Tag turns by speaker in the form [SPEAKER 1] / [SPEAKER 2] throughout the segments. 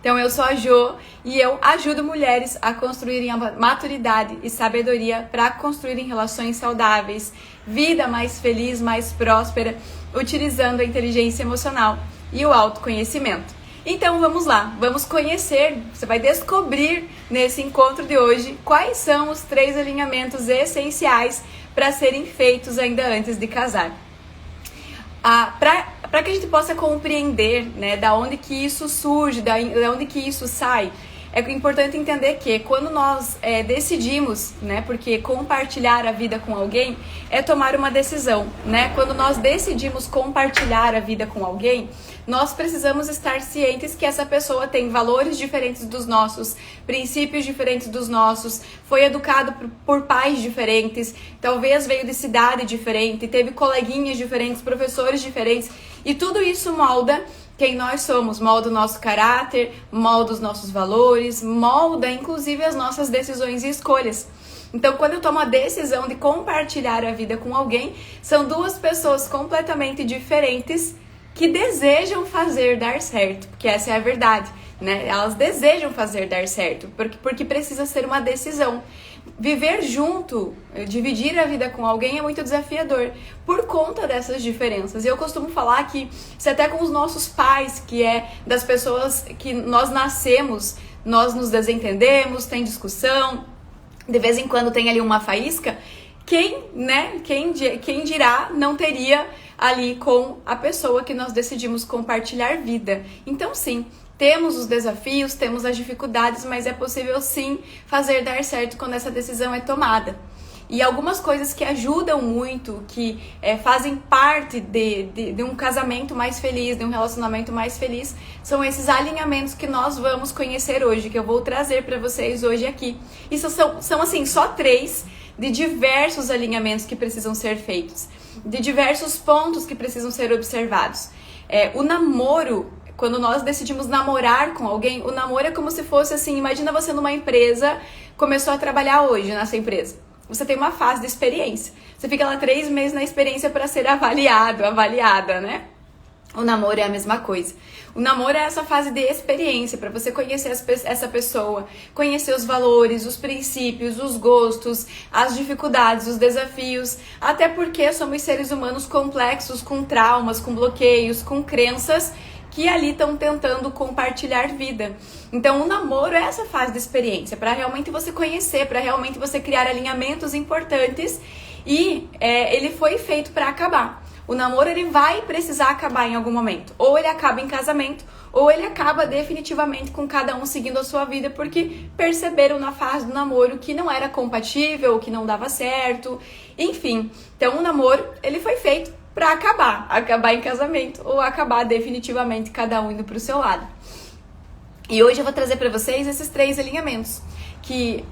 [SPEAKER 1] Então eu sou a Jo e eu ajudo mulheres a construírem a maturidade e sabedoria para construírem relações saudáveis, vida mais feliz, mais próspera, utilizando a inteligência emocional e o autoconhecimento. Então vamos lá, vamos conhecer, você vai descobrir nesse encontro de hoje quais são os 3 alinhamentos essenciais para serem feitos ainda antes de casar. Para que a gente possa compreender, né, da onde que isso surge, da onde que isso sai, é importante entender que quando nós decidimos, né, porque compartilhar a vida com alguém é tomar uma decisão, né? Quando nós decidimos compartilhar a vida com alguém, nós precisamos estar cientes que essa pessoa tem valores diferentes dos nossos, princípios diferentes dos nossos, foi educado por pais diferentes, talvez veio de cidade diferente, teve coleguinhas diferentes, professores diferentes, e tudo isso molda quem nós somos, molda o nosso caráter, molda os nossos valores, molda inclusive as nossas decisões e escolhas. Então, quando eu tomo a decisão de compartilhar a vida com alguém, são 2 pessoas completamente diferentes que desejam fazer dar certo, porque essa é a verdade, né? Elas desejam fazer dar certo, porque precisa ser uma decisão. Viver junto, dividir a vida com alguém é muito desafiador por conta dessas diferenças. E eu costumo falar que se até com os nossos pais, que é das pessoas que nós nascemos, nós nos desentendemos, tem discussão, de vez em quando tem ali uma faísca, quem dirá não teria ali com a pessoa que nós decidimos compartilhar vida. Então sim, temos os desafios, temos as dificuldades, mas é possível sim fazer dar certo quando essa decisão é tomada. E algumas coisas que ajudam muito, que fazem parte de um casamento mais feliz, de um relacionamento mais feliz, são esses alinhamentos que nós vamos conhecer hoje, que eu vou trazer para vocês hoje aqui. Isso são assim, só 3 de diversos alinhamentos que precisam ser feitos, de diversos pontos que precisam ser observados. O namoro, quando nós decidimos namorar com alguém, o namoro é como se fosse assim, imagina você numa empresa, começou a trabalhar hoje nessa empresa. Você tem uma fase de experiência. Você fica lá 3 meses na experiência para ser avaliada, né? O namoro é a mesma coisa. O namoro é essa fase de experiência, para você conhecer essa pessoa, conhecer os valores, os princípios, os gostos, as dificuldades, os desafios, até porque somos seres humanos complexos, com traumas, com bloqueios, com crenças, que ali estão tentando compartilhar vida. Então o namoro é essa fase de experiência, para realmente você conhecer, para realmente você criar alinhamentos importantes, e ele foi feito para acabar. O namoro ele vai precisar acabar em algum momento, ou ele acaba em casamento, ou ele acaba definitivamente com cada um seguindo a sua vida, porque perceberam na fase do namoro que não era compatível, que não dava certo, enfim. Então o namoro ele foi feito para acabar em casamento ou acabar definitivamente cada um indo para o seu lado. E hoje eu vou trazer para vocês esses 3 alinhamentos, que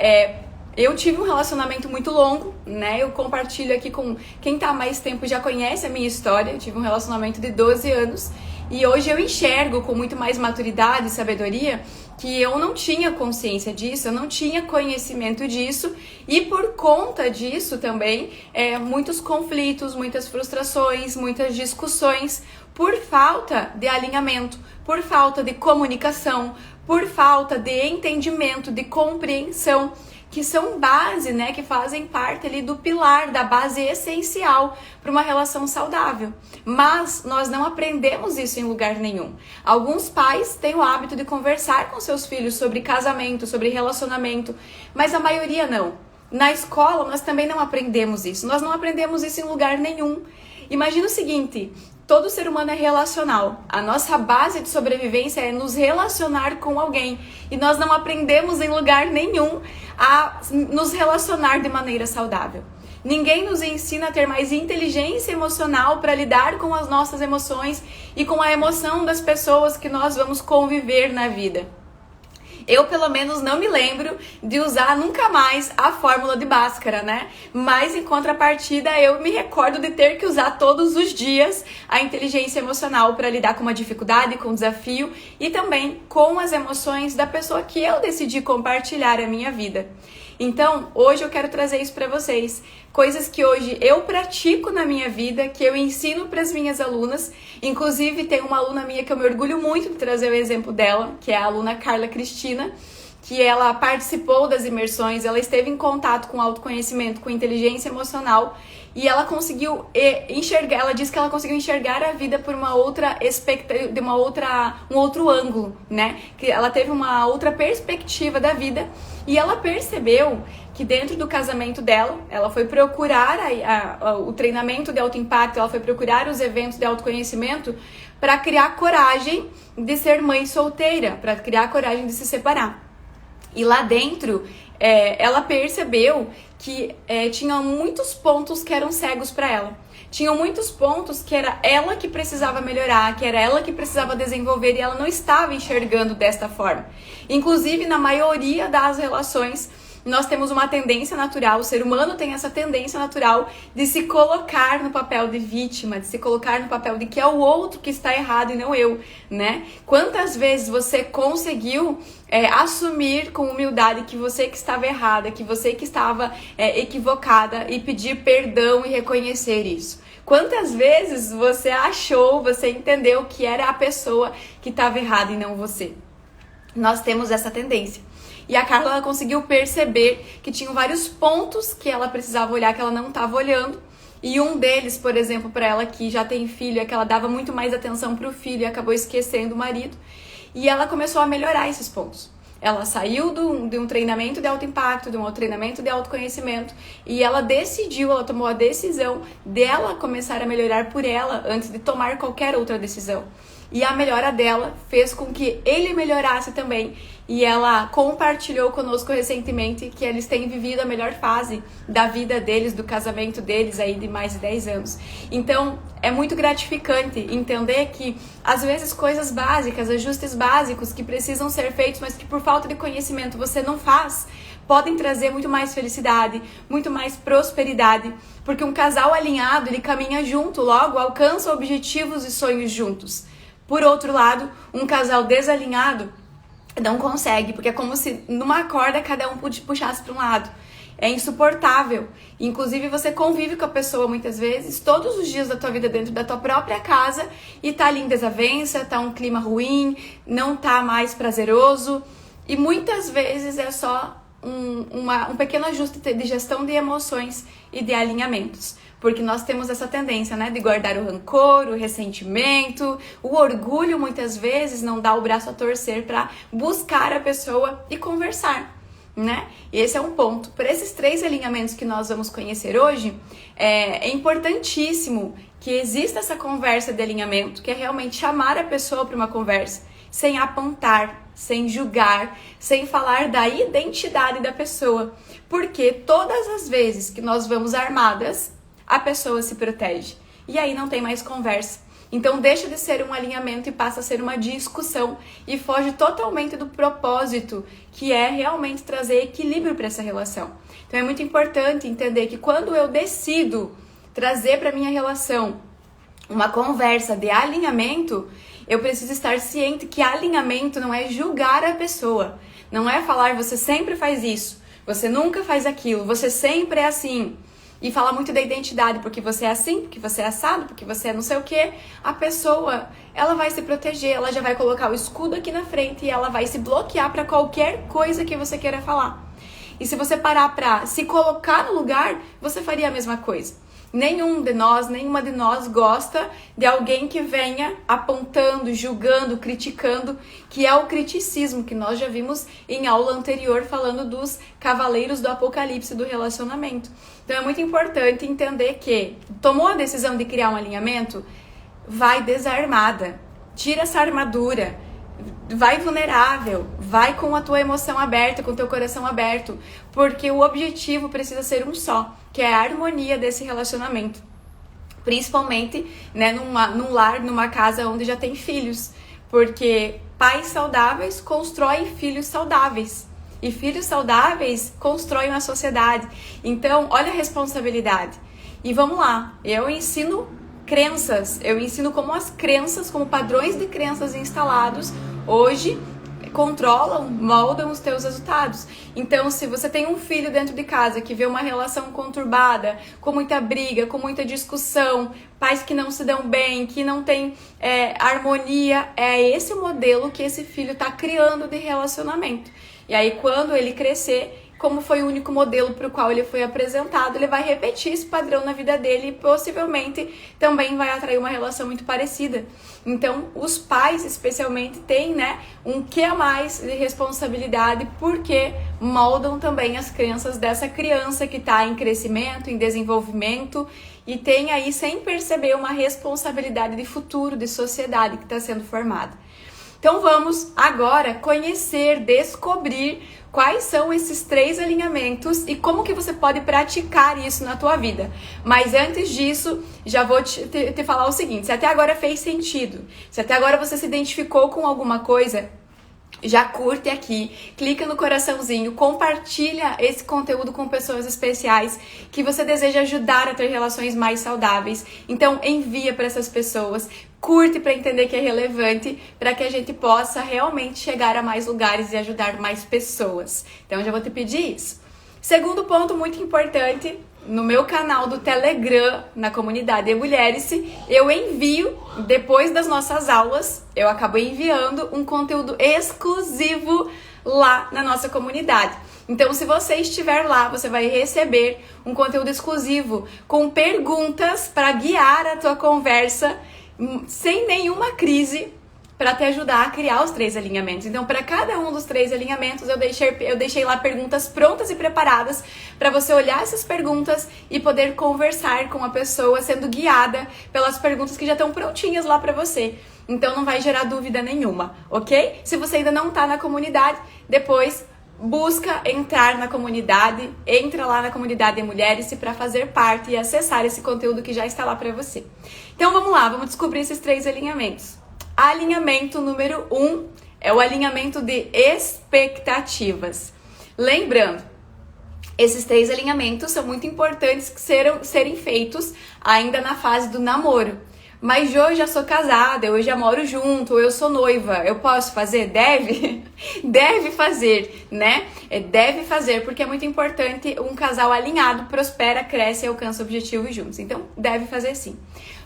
[SPEAKER 1] eu tive um relacionamento muito longo, né? Eu compartilho aqui com quem tá há mais tempo, já conhece a minha história. Eu tive um relacionamento de 12 anos e hoje eu enxergo com muito mais maturidade e sabedoria que eu não tinha consciência disso, eu não tinha conhecimento disso, e por conta disso também, muitos conflitos, muitas frustrações, muitas discussões, por falta de alinhamento, por falta de comunicação, por falta de entendimento, de compreensão, que são base, né, que fazem parte ali do pilar, da base essencial para uma relação saudável. Mas nós não aprendemos isso em lugar nenhum. Alguns pais têm o hábito de conversar com seus filhos sobre casamento, sobre relacionamento, mas a maioria não. Na escola nós também não aprendemos isso. Nós não aprendemos isso em lugar nenhum. Imagina o seguinte: todo ser humano é relacional. A nossa base de sobrevivência é nos relacionar com alguém. E nós não aprendemos em lugar nenhum a nos relacionar de maneira saudável. Ninguém nos ensina a ter mais inteligência emocional para lidar com as nossas emoções e com a emoção das pessoas que nós vamos conviver na vida. Eu, pelo menos, não me lembro de usar nunca mais a fórmula de Bhaskara, né? Mas, em contrapartida, eu me recordo de ter que usar todos os dias a inteligência emocional para lidar com uma dificuldade, com um desafio e também com as emoções da pessoa que eu decidi compartilhar a minha vida. Então, hoje eu quero trazer isso para vocês. Coisas que hoje eu pratico na minha vida, que eu ensino para as minhas alunas. Inclusive, tem uma aluna minha que eu me orgulho muito de trazer o exemplo dela, que é a aluna Carla Cristina, que ela participou das imersões, ela esteve em contato com autoconhecimento, com inteligência emocional, e ela conseguiu enxergar, ela disse que ela conseguiu enxergar a vida por uma outra um outro ângulo, né? Que ela teve uma outra perspectiva da vida, e ela percebeu que dentro do casamento dela, ela foi procurar o treinamento de alto impacto, ela foi procurar os eventos de autoconhecimento para criar coragem de ser mãe solteira, para criar coragem de se separar. E lá dentro, ela percebeu que tinha muitos pontos que eram cegos para ela. Tinham muitos pontos que era ela que precisava melhorar, que era ela que precisava desenvolver, e ela não estava enxergando desta forma. Inclusive, na maioria das relações, nós temos uma tendência natural, o ser humano tem essa tendência natural de se colocar no papel de vítima, de se colocar no papel de que é o outro que está errado e não eu, né? Quantas vezes você conseguiu assumir com humildade que você que estava errada, que você que estava equivocada, e pedir perdão e reconhecer isso? Quantas vezes você entendeu que era a pessoa que estava errada e não você? Nós temos essa tendência. E a Carla, ela conseguiu perceber que tinham vários pontos que ela precisava olhar, que ela não estava olhando. E um deles, por exemplo, para ela que já tem filho, é que ela dava muito mais atenção para o filho e acabou esquecendo o marido. E ela começou a melhorar esses pontos. Ela saiu de um treinamento de alto impacto, de um treinamento de autoconhecimento, e ela tomou a decisão dela começar a melhorar por ela antes de tomar qualquer outra decisão. E a melhora dela fez com que ele melhorasse também. E ela compartilhou conosco recentemente que eles têm vivido a melhor fase da vida deles, do casamento deles aí de mais de 10 anos. Então, é muito gratificante entender que, às vezes, coisas básicas, ajustes básicos que precisam ser feitos, mas que por falta de conhecimento você não faz, podem trazer muito mais felicidade, muito mais prosperidade. Porque um casal alinhado, ele caminha junto, logo alcança objetivos e sonhos juntos. Por outro lado, um casal desalinhado não consegue, porque é como se numa corda cada um puxasse para um lado. É insuportável. Inclusive, você convive com a pessoa muitas vezes, todos os dias da tua vida dentro da tua própria casa, e tá ali em desavença, tá um clima ruim, não tá mais prazeroso. E muitas vezes é só um pequeno ajuste de gestão de emoções e de alinhamentos. Porque nós temos essa tendência, né, de guardar o rancor, o ressentimento, o orgulho, muitas vezes, não dá o braço a torcer para buscar a pessoa e conversar, né? E esse é um ponto. Para esses 3 alinhamentos que nós vamos conhecer hoje, é importantíssimo que exista essa conversa de alinhamento, que é realmente chamar a pessoa para uma conversa, sem apontar, sem julgar, sem falar da identidade da pessoa. Porque todas as vezes que nós vamos armadas, a pessoa se protege. E aí não tem mais conversa. Então deixa de ser um alinhamento e passa a ser uma discussão. E foge totalmente do propósito, que é realmente trazer equilíbrio para essa relação. Então é muito importante entender que quando eu decido trazer para minha relação uma conversa de alinhamento, eu preciso estar ciente que alinhamento não é julgar a pessoa. Não é falar, você sempre faz isso, você nunca faz aquilo, você sempre é assim. E fala muito da identidade, porque você é assim, porque você é assado, porque você é não sei o que. A pessoa, ela vai se proteger, ela já vai colocar o escudo aqui na frente e ela vai se bloquear para qualquer coisa que você queira falar. E se você parar para se colocar no lugar, você faria a mesma coisa. Nenhuma de nós gosta de alguém que venha apontando, julgando, criticando, que é o criticismo que nós já vimos em aula anterior falando dos cavaleiros do apocalipse do relacionamento. Então é muito importante entender que tomou a decisão de criar um alinhamento, vai desarmada, tira essa armadura, vai vulnerável, vai com a tua emoção aberta, com o teu coração aberto, porque o objetivo precisa ser um só, que é a harmonia desse relacionamento. Principalmente, né, num lar, numa casa onde já tem filhos, porque pais saudáveis constroem filhos saudáveis. E filhos saudáveis constroem uma sociedade. Então, olha a responsabilidade. E vamos lá, eu ensino crenças, eu ensino como as crenças, como padrões de crenças instalados hoje, controlam, moldam os teus resultados. Então, se você tem um filho dentro de casa que vê uma relação conturbada, com muita briga, com muita discussão, pais que não se dão bem, que não tem harmonia, é esse o modelo que esse filho está criando de relacionamento. E aí, quando ele crescer, como foi o único modelo para o qual ele foi apresentado, ele vai repetir esse padrão na vida dele e possivelmente também vai atrair uma relação muito parecida. Então, os pais, especialmente, têm, um quê a mais de responsabilidade, porque moldam também as crenças dessa criança que está em crescimento, em desenvolvimento, e tem aí, sem perceber, uma responsabilidade de futuro, de sociedade que está sendo formada. Então vamos agora conhecer, descobrir quais são esses 3 alinhamentos e como que você pode praticar isso na tua vida. Mas antes disso, já vou te falar o seguinte: se até agora fez sentido, se até agora você se identificou com alguma coisa, já curte aqui, clica no coraçãozinho, compartilha esse conteúdo com pessoas especiais que você deseja ajudar a ter relações mais saudáveis. Então envia para essas pessoas, curte para entender que é relevante, para que a gente possa realmente chegar a mais lugares e ajudar mais pessoas. Então eu já vou te pedir isso. Segundo ponto muito importante, no meu canal do Telegram, na comunidade Emulherice, eu envio, depois das nossas aulas, eu acabo enviando um conteúdo exclusivo lá na nossa comunidade. Então, se você estiver lá, você vai receber um conteúdo exclusivo com perguntas para guiar a tua conversa sem nenhuma crise, para te ajudar a criar os 3 alinhamentos. Então, para cada um dos 3 alinhamentos, eu deixei lá perguntas prontas e preparadas para você olhar essas perguntas e poder conversar com a pessoa, sendo guiada pelas perguntas que já estão prontinhas lá para você. Então, não vai gerar dúvida nenhuma, ok? Se você ainda não está na comunidade, depois busca entrar na comunidade, entra lá na comunidade Emulherice para fazer parte e acessar esse conteúdo que já está lá para você. Então, vamos lá, vamos descobrir esses 3 alinhamentos. Alinhamento número 1 é o alinhamento de expectativas. Lembrando, esses 3 alinhamentos são muito importantes que serem feitos ainda na fase do namoro. Mas eu já sou casada, eu já moro junto, eu sou noiva, eu posso fazer? Deve? Deve fazer, né? Deve fazer, porque é muito importante um casal alinhado, prospera, cresce e alcança objetivos juntos. Então, deve fazer sim.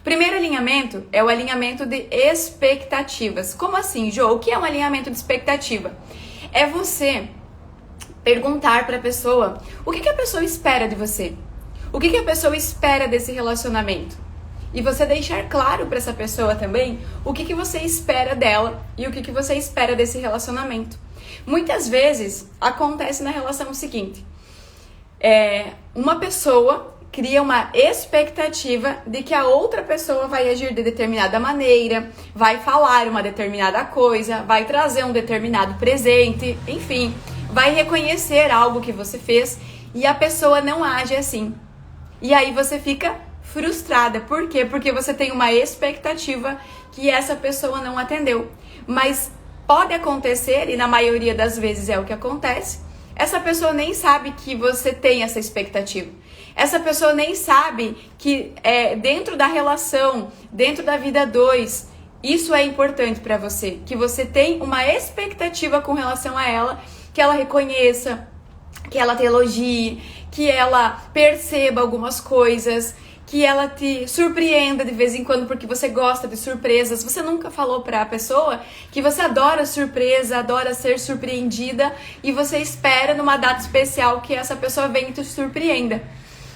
[SPEAKER 1] Primeiro alinhamento é o alinhamento de expectativas. Como assim, Jo? O que é um alinhamento de expectativa? É você perguntar para a pessoa o que a pessoa espera de você. O que a pessoa espera desse relacionamento. E você deixar claro para essa pessoa também o que você espera dela e o que você espera desse relacionamento. Muitas vezes acontece na relação o seguinte: uma pessoa cria uma expectativa de que a outra pessoa vai agir de determinada maneira, vai falar uma determinada coisa, vai trazer um determinado presente, enfim, vai reconhecer algo que você fez e a pessoa não age assim. E aí você fica frustrada. Por quê? Porque você tem uma expectativa que essa pessoa não atendeu. Mas pode acontecer, e na maioria das vezes é o que acontece, essa pessoa nem sabe que você tem essa expectativa. Essa pessoa nem sabe que dentro da relação, dentro da vida 2, isso é importante para você. Que você tem uma expectativa com relação a ela, que ela reconheça, que ela te elogie, que ela perceba algumas coisas, que ela te surpreenda de vez em quando, porque você gosta de surpresas. Você nunca falou para a pessoa que você adora surpresa, adora ser surpreendida e você espera numa data especial que essa pessoa venha e te surpreenda.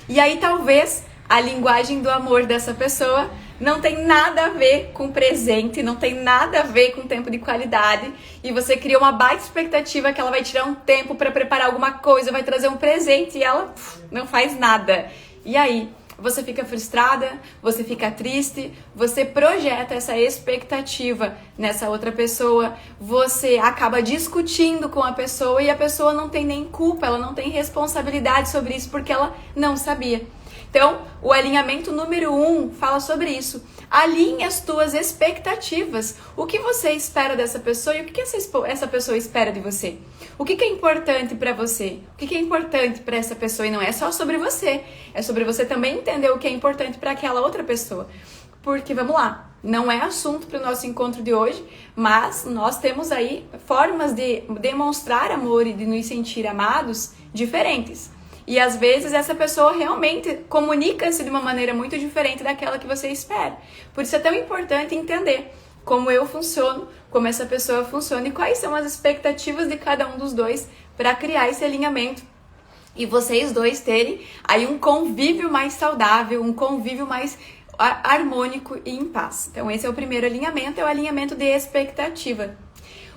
[SPEAKER 1] E aí talvez a linguagem do amor dessa pessoa não tem nada a ver com presente, não tem nada a ver com tempo de qualidade, e você cria uma baita expectativa que ela vai tirar um tempo para preparar alguma coisa, vai trazer um presente e ela não faz nada. E aí você fica frustrada, você fica triste, você projeta essa expectativa nessa outra pessoa, você acaba discutindo com a pessoa e a pessoa não tem nem culpa, ela não tem responsabilidade sobre isso porque ela não sabia. Então, o alinhamento número 1 fala sobre isso. Alinhe as tuas expectativas. O que você espera dessa pessoa e o que essa pessoa espera de você? O que é importante para você? O que é importante para essa pessoa? E não é só sobre você. É sobre você também entender o que é importante para aquela outra pessoa. Porque, vamos lá, não é assunto para o nosso encontro de hoje, mas nós temos aí formas de demonstrar amor e de nos sentir amados diferentes. E às vezes essa pessoa realmente comunica-se de uma maneira muito diferente daquela que você espera. Por isso é tão importante entender como eu funciono, como essa pessoa funciona e quais são as expectativas de cada um dos dois para criar esse alinhamento e vocês dois terem aí um convívio mais saudável, um convívio mais harmônico e em paz. Então esse é o primeiro alinhamento, é o alinhamento de expectativa.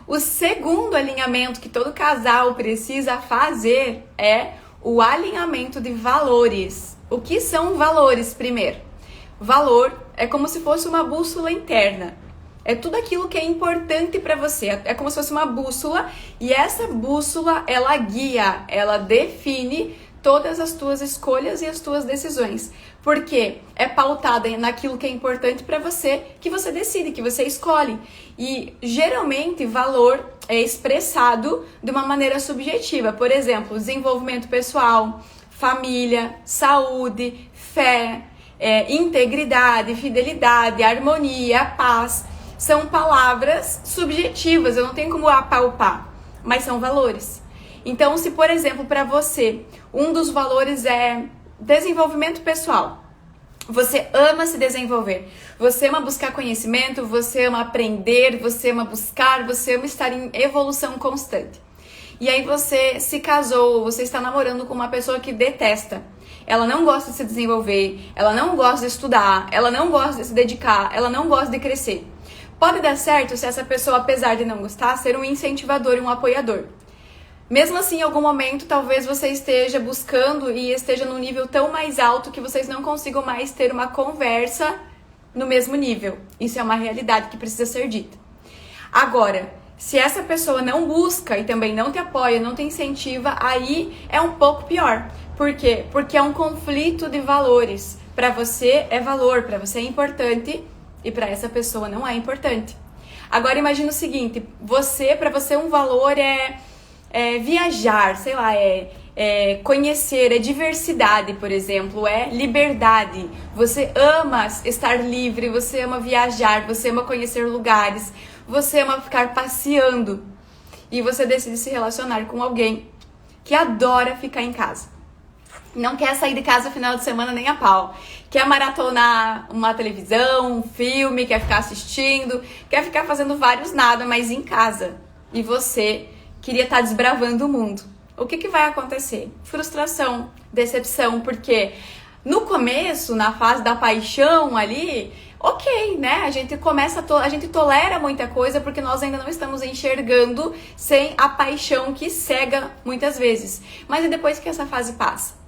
[SPEAKER 1] O segundo alinhamento que todo casal precisa fazer é o alinhamento de valores. O que são valores primeiro? Valor é como se fosse uma bússola interna. É tudo aquilo que é importante para você. É como se fosse uma bússola e essa bússola, ela guia, ela define todas as tuas escolhas e as tuas decisões. Porque é pautada naquilo que é importante para você, que você decide, que você escolhe. E geralmente valor é expressado de uma maneira subjetiva. Por exemplo, desenvolvimento pessoal, família, saúde, fé, integridade, fidelidade, harmonia, paz. São palavras subjetivas, eu não tenho como apalpar, mas são valores. Então, se por exemplo, para você, um dos valores é desenvolvimento pessoal, você ama se desenvolver, você ama buscar conhecimento, você ama aprender, você ama buscar, você ama estar em evolução constante. E aí você se casou, você está namorando com uma pessoa que detesta. Ela não gosta de se desenvolver, ela não gosta de estudar, ela não gosta de se dedicar, ela não gosta de crescer. Pode dar certo se essa pessoa, apesar de não gostar, ser um incentivador e um apoiador. Mesmo assim, em algum momento, talvez você esteja buscando e esteja num nível tão mais alto que vocês não consigam mais ter uma conversa no mesmo nível. Isso é uma realidade que precisa ser dita. Agora, se essa pessoa não busca e também não te apoia, não te incentiva, aí é um pouco pior. Por quê? Porque é um conflito de valores. Para você é valor, para você é importante e para essa pessoa não é importante. Agora imagina o seguinte, para você um valor é viajar, sei lá, é conhecer, é diversidade, por exemplo, é liberdade. Você ama estar livre, você ama viajar, você ama conhecer lugares, você ama ficar passeando e você decide se relacionar com alguém que adora ficar em casa. Não quer sair de casa no final de semana nem a pau. Quer maratonar uma televisão, um filme, quer ficar assistindo, quer ficar fazendo vários nada, mas em casa. E você queria estar desbravando o mundo. O que vai acontecer? Frustração, decepção, porque no começo, na fase da paixão ali, ok, né? A gente tolera muita coisa porque nós ainda não estamos enxergando sem a paixão que cega muitas vezes. Mas e depois que essa fase passa?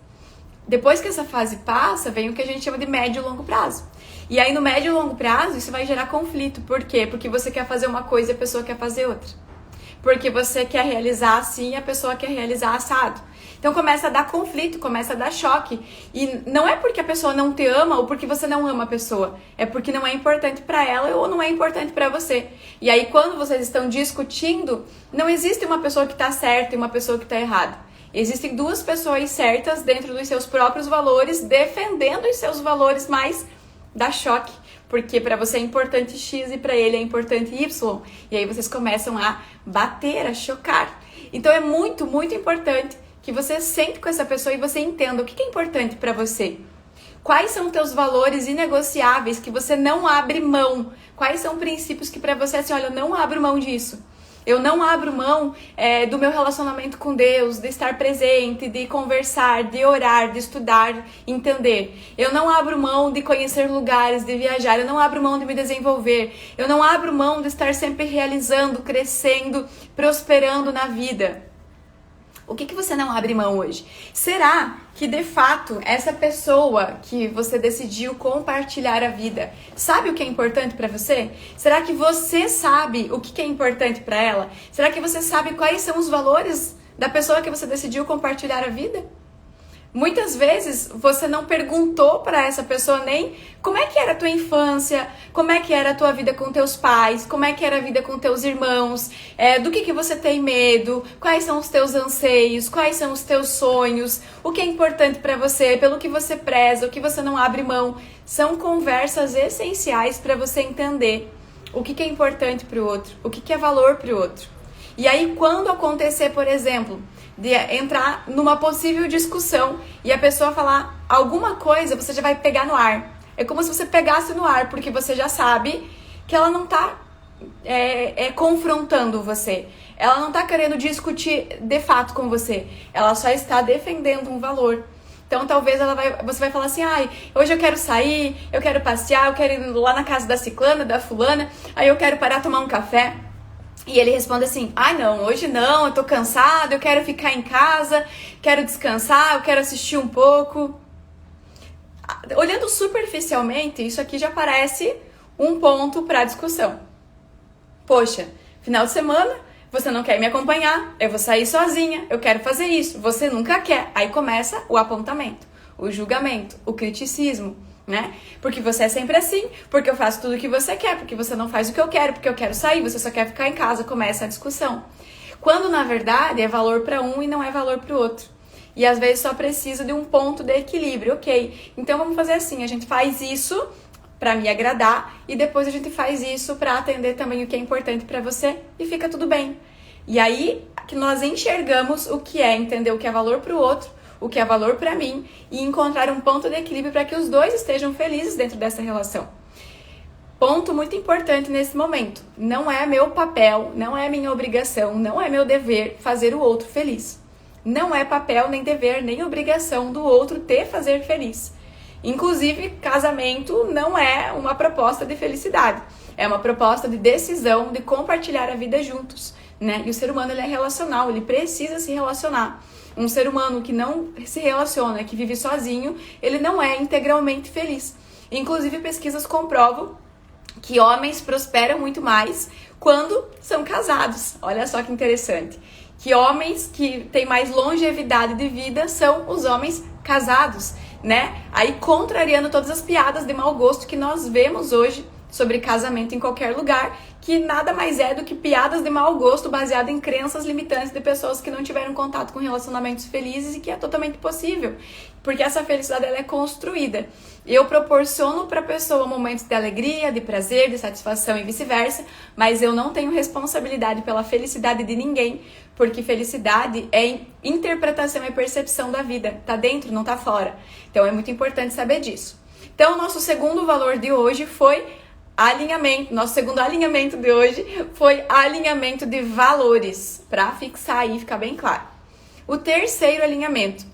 [SPEAKER 1] Depois que essa fase passa, vem o que a gente chama de médio e longo prazo. E aí no médio e longo prazo, isso vai gerar conflito. Por quê? Porque você quer fazer uma coisa e a pessoa quer fazer outra. Porque você quer realizar assim e a pessoa quer realizar assado. Então começa a dar conflito, começa a dar choque. E não é porque a pessoa não te ama ou porque você não ama a pessoa. É porque não é importante para ela ou não é importante para você. E aí quando vocês estão discutindo, não existe uma pessoa que está certa e uma pessoa que está errada. Existem duas pessoas certas dentro dos seus próprios valores, defendendo os seus valores, mas dá choque. Porque para você é importante X e para ele é importante Y. E aí vocês começam a bater, a chocar. Então é muito, muito importante que você sente com essa pessoa e você entenda o que é importante para você. Quais são teus valores inegociáveis que você não abre mão? Quais são princípios que para você, assim, olha, eu não abro mão disso. Eu não abro mão do meu relacionamento com Deus, de estar presente, de conversar, de orar, de estudar, entender. Eu não abro mão de conhecer lugares, de viajar. Eu não abro mão de me desenvolver. Eu não abro mão de estar sempre realizando, crescendo, prosperando na vida. O que você não abre mão hoje? Será que, de fato, essa pessoa que você decidiu compartilhar a vida sabe o que é importante para você? Será que você sabe o que é importante para ela? Será que você sabe quais são os valores da pessoa que você decidiu compartilhar a vida? Muitas vezes você não perguntou para essa pessoa nem como é que era a tua infância, como é que era a tua vida com teus pais, como é que era a vida com teus irmãos, do que você tem medo, quais são os teus anseios, quais são os teus sonhos, o que é importante para você, pelo que você preza, o que você não abre mão. São conversas essenciais para você entender o que é importante para o outro, o que é valor para o outro. E aí, quando acontecer, por exemplo, de entrar numa possível discussão e a pessoa falar alguma coisa, você já vai pegar no ar. É como se você pegasse no ar, porque você já sabe que ela não tá confrontando você. Ela não tá querendo discutir de fato com você. Ela só está defendendo um valor. Então, talvez você vai falar assim, hoje eu quero sair, eu quero passear, eu quero ir lá na casa da ciclana, da fulana, aí eu quero parar tomar um café. E ele responde assim, não, hoje não, eu tô cansado, eu quero ficar em casa, quero descansar, eu quero assistir um pouco. Olhando superficialmente, isso aqui já parece um ponto para discussão. Poxa, final de semana, você não quer me acompanhar, eu vou sair sozinha, eu quero fazer isso, você nunca quer. Aí começa o apontamento, o julgamento, o criticismo, né? Porque você é sempre assim, porque eu faço tudo o que você quer, porque você não faz o que eu quero, porque eu quero sair, você só quer ficar em casa, começa a discussão. Quando, na verdade, é valor para um e não é valor para o outro. E às vezes só precisa de um ponto de equilíbrio, ok? Então vamos fazer assim, a gente faz isso para me agradar e depois a gente faz isso para atender também o que é importante para você e fica tudo bem. E aí que nós enxergamos o que é entender o que é valor para o outro, o que é valor para mim e encontrar um ponto de equilíbrio para que os dois estejam felizes dentro dessa relação. Ponto muito importante nesse momento. Não é meu papel, não é minha obrigação, não é meu dever fazer o outro feliz. Não é papel, nem dever, nem obrigação do outro te fazer feliz. Inclusive, casamento não é uma proposta de felicidade. É uma proposta de decisão, de compartilhar a vida juntos, né? E o ser humano ele é relacional, ele precisa se relacionar. Um ser humano que não se relaciona, que vive sozinho, ele não é integralmente feliz. Inclusive, pesquisas comprovam que homens prosperam muito mais quando são casados. Olha só que interessante. Que homens que têm mais longevidade de vida são os homens casados, né? Aí contrariando todas as piadas de mau gosto que nós vemos hoje sobre casamento em qualquer lugar, que nada mais é do que piadas de mau gosto baseadas em crenças limitantes de pessoas que não tiveram contato com relacionamentos felizes e que é totalmente possível, porque essa felicidade ela é construída. Eu proporciono para a pessoa momentos de alegria, de prazer, de satisfação e vice-versa, mas eu não tenho responsabilidade pela felicidade de ninguém, porque felicidade é interpretação e percepção da vida, tá dentro, não tá fora. Então é muito importante saber disso. Então o nosso segundo valor de hoje foi alinhamento. Nosso segundo alinhamento de hoje foi alinhamento de valores, para fixar aí e ficar bem claro. O terceiro alinhamento,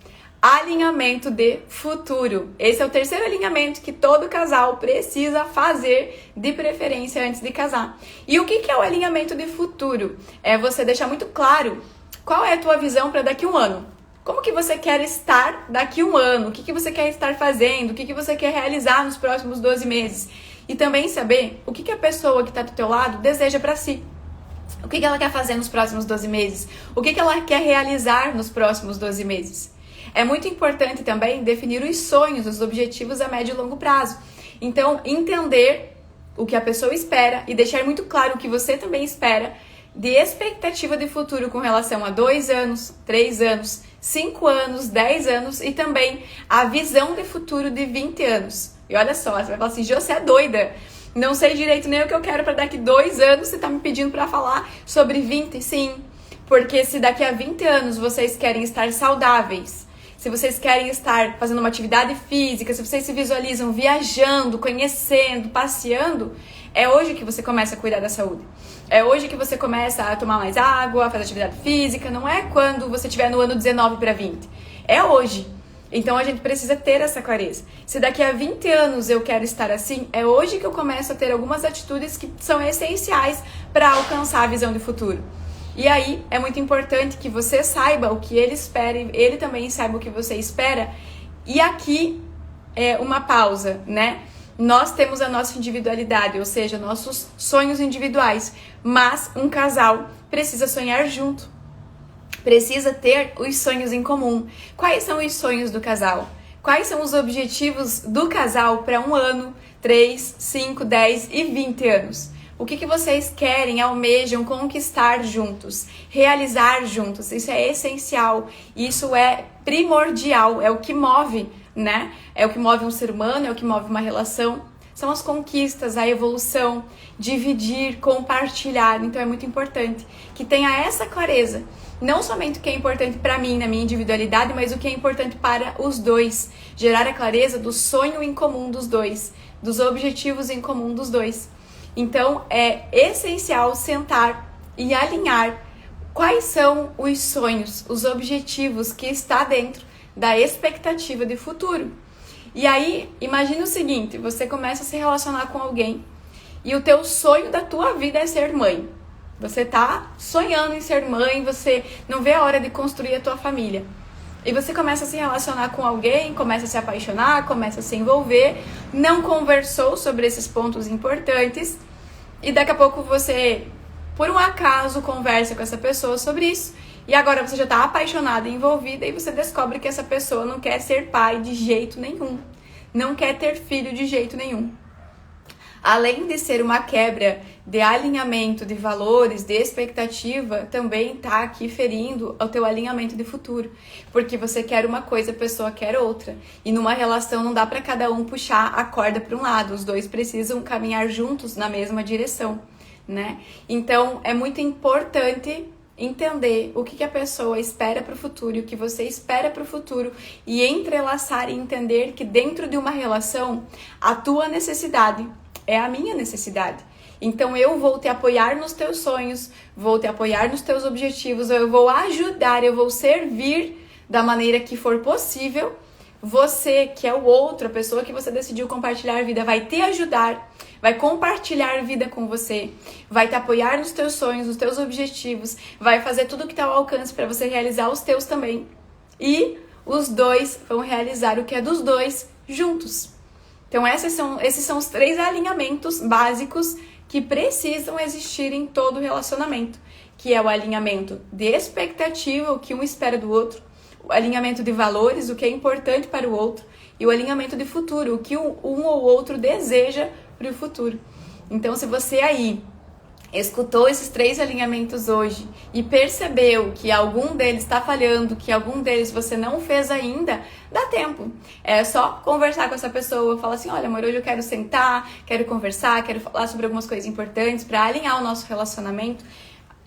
[SPEAKER 1] alinhamento de futuro. Esse é o terceiro alinhamento que todo casal precisa fazer, de preferência antes de casar. E o que é o alinhamento de futuro? É você deixar muito claro qual é a tua visão para daqui a um ano. Como que você quer estar daqui a um ano? O que você quer estar fazendo? O que você quer realizar nos próximos 12 meses? E também saber o que a pessoa que está do teu lado deseja para si. O que ela quer fazer nos próximos 12 meses? O que ela quer realizar nos próximos 12 meses? É muito importante também definir os sonhos, os objetivos a médio e longo prazo. Então, entender o que a pessoa espera e deixar muito claro o que você também espera de expectativa de futuro com relação a 2 anos, 3 anos, 5 anos, 10 anos e também a visão de futuro de 20 anos. E olha só, você vai falar assim, Jô, você é doida. Não sei direito nem o que eu quero para daqui 2 anos, você tá me pedindo para falar sobre 20? Sim, porque se daqui a 20 anos vocês querem estar saudáveis, se vocês querem estar fazendo uma atividade física, se vocês se visualizam viajando, conhecendo, passeando, é hoje que você começa a cuidar da saúde. É hoje que você começa a tomar mais água, a fazer atividade física, não é quando você estiver no ano 19 para 20. É hoje. Então a gente precisa ter essa clareza. Se daqui a 20 anos eu quero estar assim, é hoje que eu começo a ter algumas atitudes que são essenciais para alcançar a visão de futuro. E aí é muito importante que você saiba o que ele espera e ele também saiba o que você espera. E aqui é uma pausa, né? Nós temos a nossa individualidade, ou seja, nossos sonhos individuais, mas um casal precisa sonhar junto. precisa ter os sonhos em comum. Quais são os sonhos do casal? Quais são os objetivos do casal para 1 ano, 3, 5, 10 e 20 anos? O que vocês querem, almejam conquistar juntos, realizar juntos? Isso é essencial, isso é primordial, é o que move, né? É o que move um ser humano, é o que move uma relação. São as conquistas, a evolução, dividir, compartilhar. Então é muito importante que tenha essa clareza. Não somente o que é importante para mim, na minha individualidade, mas o que é importante para os dois. Gerar a clareza do sonho em comum dos dois, dos objetivos em comum dos dois. Então, é essencial sentar e alinhar quais são os sonhos, os objetivos que está dentro da expectativa de futuro. E aí, imagine o seguinte, você começa a se relacionar com alguém e o teu sonho da tua vida é ser mãe. Você tá sonhando em ser mãe, você não vê a hora de construir a tua família. E você começa a se relacionar com alguém, começa a se apaixonar, começa a se envolver, não conversou sobre esses pontos importantes e daqui a pouco você, por um acaso, conversa com essa pessoa sobre isso e agora você já está apaixonada e envolvida e você descobre que essa pessoa não quer ser pai de jeito nenhum, não quer ter filho de jeito nenhum. Além de ser uma quebra de alinhamento de valores, de expectativa, também está aqui ferindo o teu alinhamento de futuro. Porque você quer uma coisa, a pessoa quer outra. E numa relação não dá para cada um puxar a corda para um lado. Os dois precisam caminhar juntos na mesma direção, né? Então, é muito importante entender o que a pessoa espera para o futuro e o que você espera para o futuro e entrelaçar e entender que dentro de uma relação, a tua necessidade é a minha necessidade. Então eu vou te apoiar nos teus sonhos, vou te apoiar nos teus objetivos, eu vou ajudar, eu vou servir da maneira que for possível. Você, que é o outro, a pessoa que você decidiu compartilhar a vida, vai te ajudar, vai compartilhar a vida com você, vai te apoiar nos teus sonhos, nos teus objetivos, vai fazer tudo o que está ao alcance para você realizar os teus também. E os dois vão realizar o que é dos dois juntos. Então esses são os 3 alinhamentos básicos que precisam existir em todo relacionamento, que é o alinhamento de expectativa, o que um espera do outro, o alinhamento de valores, o que é importante para o outro, e o alinhamento de futuro, o que um ou outro deseja para o futuro. Então, se você aí escutou esses 3 alinhamentos hoje e percebeu que algum deles está falhando, que algum deles você não fez ainda, dá tempo. É só conversar com essa pessoa, falar assim, olha amor, hoje eu quero sentar, quero conversar, quero falar sobre algumas coisas importantes para alinhar o nosso relacionamento.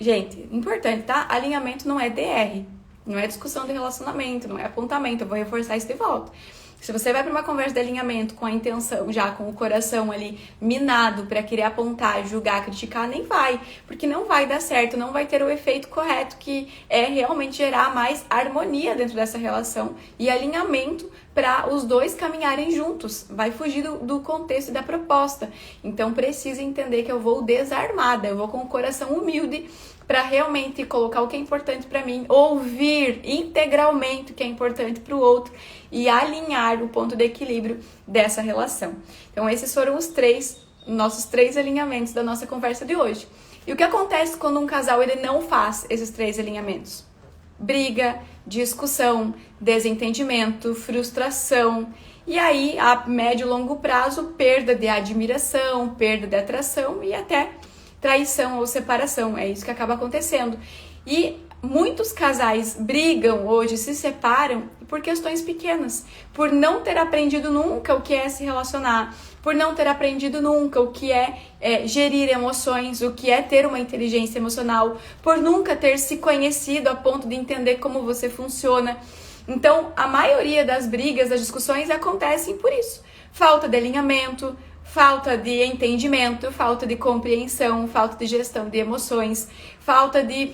[SPEAKER 1] Gente, importante, tá? Alinhamento não é DR, não é discussão de relacionamento, não é apontamento, eu vou reforçar isso de volta. Se você vai para uma conversa de alinhamento com a intenção, já com o coração ali minado para querer apontar, julgar, criticar, nem vai. Porque não vai dar certo, não vai ter o efeito correto que é realmente gerar mais harmonia dentro dessa relação e alinhamento para os dois caminharem juntos. Vai fugir do contexto e da proposta. Então precisa entender que eu vou desarmada, eu vou com o coração humilde para realmente colocar o que é importante para mim, ouvir integralmente o que é importante para o outro e alinhar o ponto de equilíbrio dessa relação. Então esses foram os nossos 3 alinhamentos da nossa conversa de hoje. E o que acontece quando um casal ele não faz esses 3 alinhamentos? Briga, discussão, desentendimento, frustração. E aí, a médio e longo prazo, perda de admiração, perda de atração e até traição ou separação. É isso que acaba acontecendo. E muitos casais brigam hoje, se separam por questões pequenas, por não ter aprendido nunca o que é se relacionar, por não ter aprendido nunca o que é gerir emoções, o que é ter uma inteligência emocional, por nunca ter se conhecido a ponto de entender como você funciona. Então, a maioria das brigas, das discussões acontecem por isso. Falta de alinhamento, falta de entendimento, falta de compreensão, falta de gestão de emoções, falta de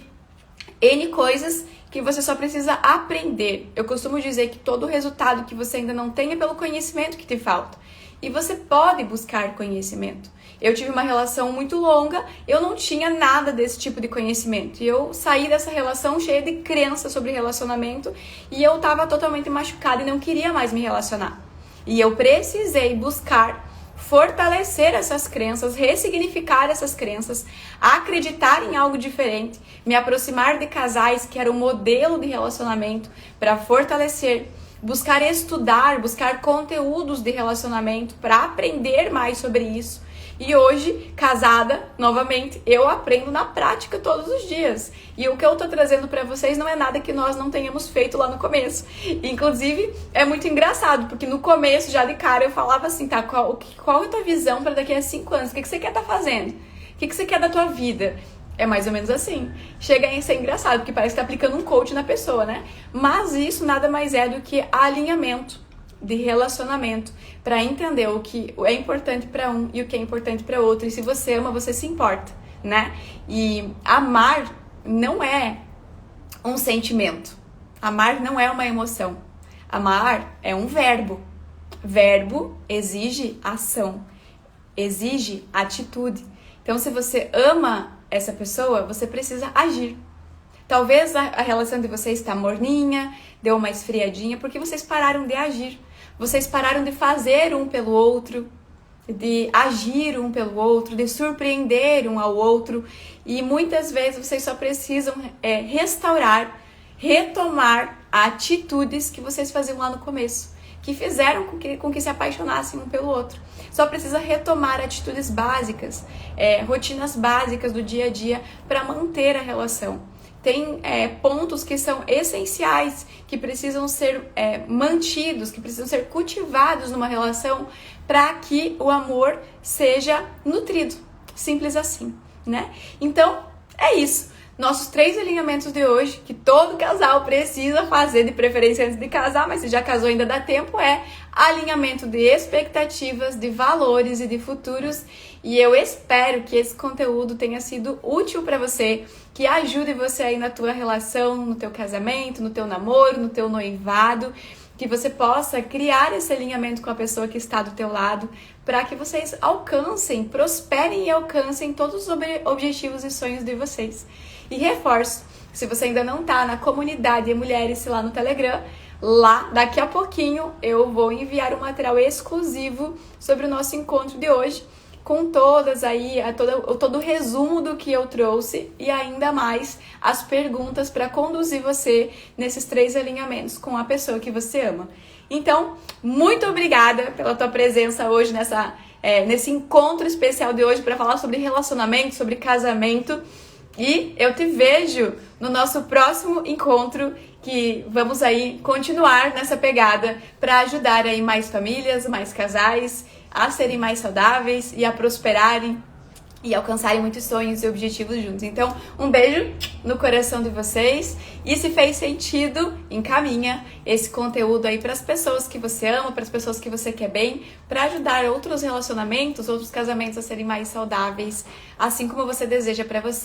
[SPEAKER 1] N coisas que você só precisa aprender. Eu costumo dizer que todo resultado que você ainda não tem é pelo conhecimento que te falta. E você pode buscar conhecimento. Eu tive uma relação muito longa, eu não tinha nada desse tipo de conhecimento. E eu saí dessa relação cheia de crença sobre relacionamento e eu estava totalmente machucada e não queria mais me relacionar. E eu precisei buscar fortalecer essas crenças, ressignificar essas crenças, acreditar em algo diferente, me aproximar de casais que eram modelo de relacionamento para fortalecer, buscar estudar, buscar conteúdos de relacionamento para aprender mais sobre isso. E hoje, casada, novamente, eu aprendo na prática todos os dias. E o que eu tô trazendo para vocês não é nada que nós não tenhamos feito lá no começo. Inclusive, é muito engraçado, porque no começo, já de cara, eu falava assim, tá, qual é a tua visão para daqui a 5 anos? O que você quer estar fazendo? O que você quer da tua vida? É mais ou menos assim. Chega a ser engraçado, porque parece que tá aplicando um coach na pessoa, né? Mas isso nada mais é do que alinhamento de relacionamento, para entender o que é importante para um e o que é importante para outro. E se você ama, você se importa, né? E amar não é um sentimento. Amar não é uma emoção. Amar é um verbo. Verbo exige ação, exige atitude. Então, se você ama essa pessoa, você precisa agir. Talvez a relação de vocês está morninha, deu uma esfriadinha, porque vocês pararam de agir. Vocês pararam de fazer um pelo outro, de agir um pelo outro, de surpreender um ao outro. E muitas vezes vocês só precisam restaurar, retomar atitudes que vocês faziam lá no começo, que fizeram com que se apaixonassem um pelo outro. Só precisa retomar atitudes básicas, rotinas básicas do dia a dia para manter a relação. Tem pontos que são essenciais, que precisam ser mantidos, que precisam ser cultivados numa relação para que o amor seja nutrido. Simples assim, né? Então, é isso. Nossos 3 alinhamentos de hoje, que todo casal precisa fazer, de preferência antes de casar, mas se já casou ainda dá tempo, é alinhamento de expectativas, de valores e de futuros. E eu espero que esse conteúdo tenha sido útil para você, que ajude você aí na tua relação, no teu casamento, no teu namoro, no teu noivado, que você possa criar esse alinhamento com a pessoa que está do teu lado, para que vocês alcancem, prosperem e alcancem todos os objetivos e sonhos de vocês. E reforço, se você ainda não está na comunidade Mulheres lá no Telegram, lá daqui a pouquinho eu vou enviar um material exclusivo sobre o nosso encontro de hoje, com todas aí, todo o resumo do que eu trouxe e ainda mais as perguntas para conduzir você nesses 3 alinhamentos com a pessoa que você ama. Então, muito obrigada pela tua presença hoje nesse encontro especial de hoje para falar sobre relacionamento, sobre casamento. E eu te vejo no nosso próximo encontro, que vamos aí continuar nessa pegada para ajudar aí mais famílias, mais casais a serem mais saudáveis e a prosperarem e alcançarem muitos sonhos e objetivos juntos. Então, um beijo no coração de vocês. E se fez sentido, encaminha esse conteúdo aí para as pessoas que você ama, para as pessoas que você quer bem, para ajudar outros relacionamentos, outros casamentos a serem mais saudáveis, assim como você deseja para você.